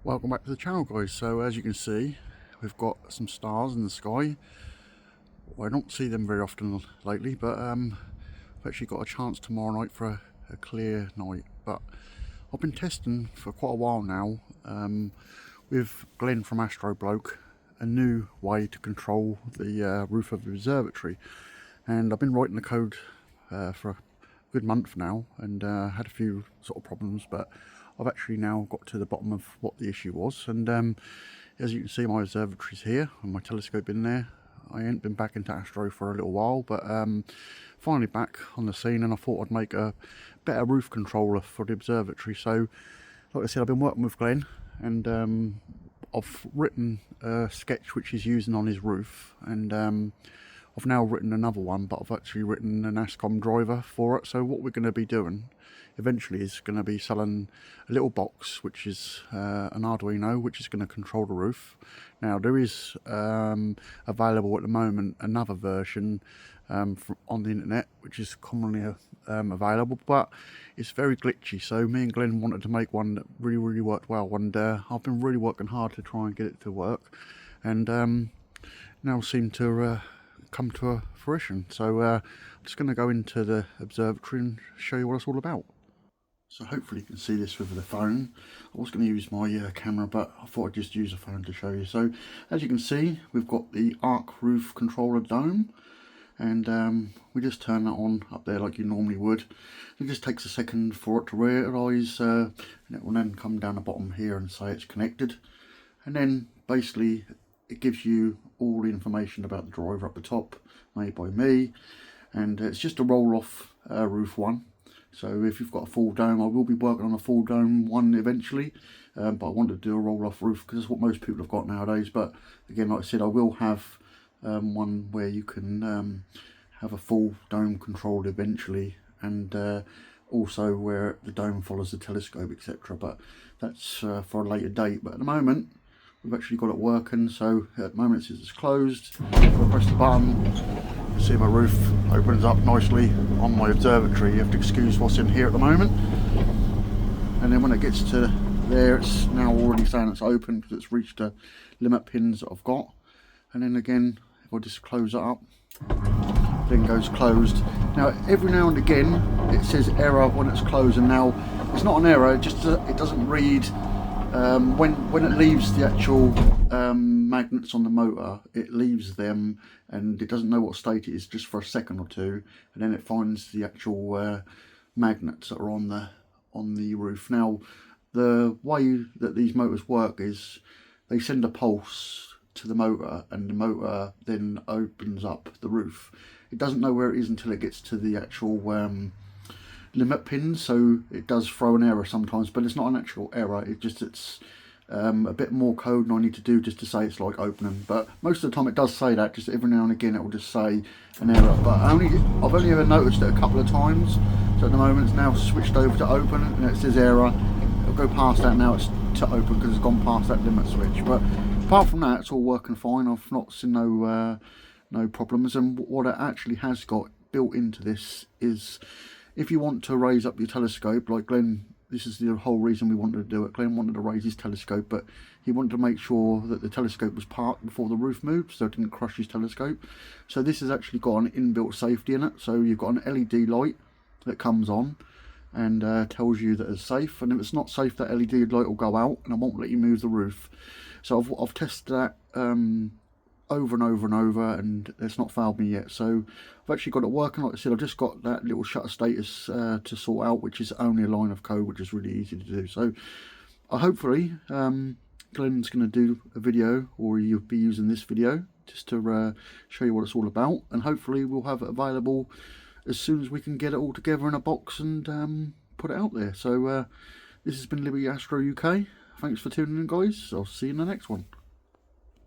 Welcome back to the channel, guys. So as you can see, we've got some stars in the sky. Well, I don't see them very often lately, but we've actually got a chance tomorrow night for a clear night. But I've been testing for quite a while now with Glenn from AstroBloke a new way to control the roof of the observatory, and I've been writing the code for a good month now, and had a few sort of problems, but I've actually now got to the bottom of what the issue was. And as you can see, my observatory's here and my telescope in there. I ain't been back into Astro for a little while, but finally back on the scene, and I thought I'd make a better roof controller for the observatory. So like I said, I've been working with Glenn, and I've written a sketch which he's using on his roof, and I've now written another one, but I've actually written an ASCOM driver for it. So what we're going to be doing eventually is going to be selling a little box which is an Arduino, which is going to control the roof. Now there is available at the moment another version on the internet which is commonly available, but it's very glitchy. So me and Glenn wanted to make one that really worked well, and I've been really working hard to try and get it to work, and now seem to come to a fruition. So I'm just going to go into the observatory and show you what it's all about. So hopefully you can see this with the phone. I was going to use my camera, but I thought I'd just use a phone to show you. So as you can see, we've got the arc roof controller dome, and we just turn that on up there like you normally would. It just takes a second for it to realise, and it will then come down the bottom here and say it's connected, and then basically it gives you all the information about the driver up the top, made by me, and it's just a roll-off roof one. So if you've got a full dome, I will be working on a full dome one eventually, but I wanted to do a roll-off roof because that's what most people have got nowadays. But again, like I said, I will have one where you can have a full dome controlled eventually, and also where the dome follows the telescope, etc. But that's for a later date. But at the moment, we've actually got it working. So at the moment it's closed. If I press the button, you see my roof opens up nicely on my observatory. You have to excuse what's in here at the moment, and then when it gets to there, it's now already saying it's open because it's reached the limit pins that I've got. And then again, if I just close it up, then goes closed. Now every now and again it says error when it's closing. Now it's not an error, it just it doesn't read when it leaves the actual magnets on the motor. It leaves them and it doesn't know what state it is just for a second or two, and then it finds the actual magnets that are on the roof. Now the way that these motors work is they send a pulse to the motor, and the motor then opens up the roof. It doesn't know where it is until it gets to the actual limit pins, so it does throw an error sometimes, but it's not an actual error. It's a bit more code than I need to do just to say it's like opening. But most of the time it does say that. Just every now and again it will just say an error, but I've only ever noticed it a couple of times. So at the moment it's now switched over to open, and it says error. It'll go past that now, it's to open because it's gone past that limit switch. But apart from that, it's all working fine. I've not seen no problems. And what it actually has got built into this is, if you want to raise up your telescope, like Glenn, this is the whole reason we wanted to do it. Glenn wanted to raise his telescope, but he wanted to make sure that the telescope was parked before the roof moved, so it didn't crush his telescope. So this has actually got an inbuilt safety in it. So you've got an LED light that comes on and tells you that it's safe, and if it's not safe, that LED light will go out and it won't let you move the roof. So I've tested that over and over, and it's not failed me yet. So I've actually got it working. Like I said, I've just got that little shutter status to sort out, which is only a line of code, which is really easy to do. So hopefully Glenn's going to do a video, or you'll be using this video just to show you what it's all about, and hopefully we'll have it available as soon as we can get it all together in a box and put it out there. So this has been LibertyAstroUK. Thanks for tuning in, guys. I'll see you in the next one.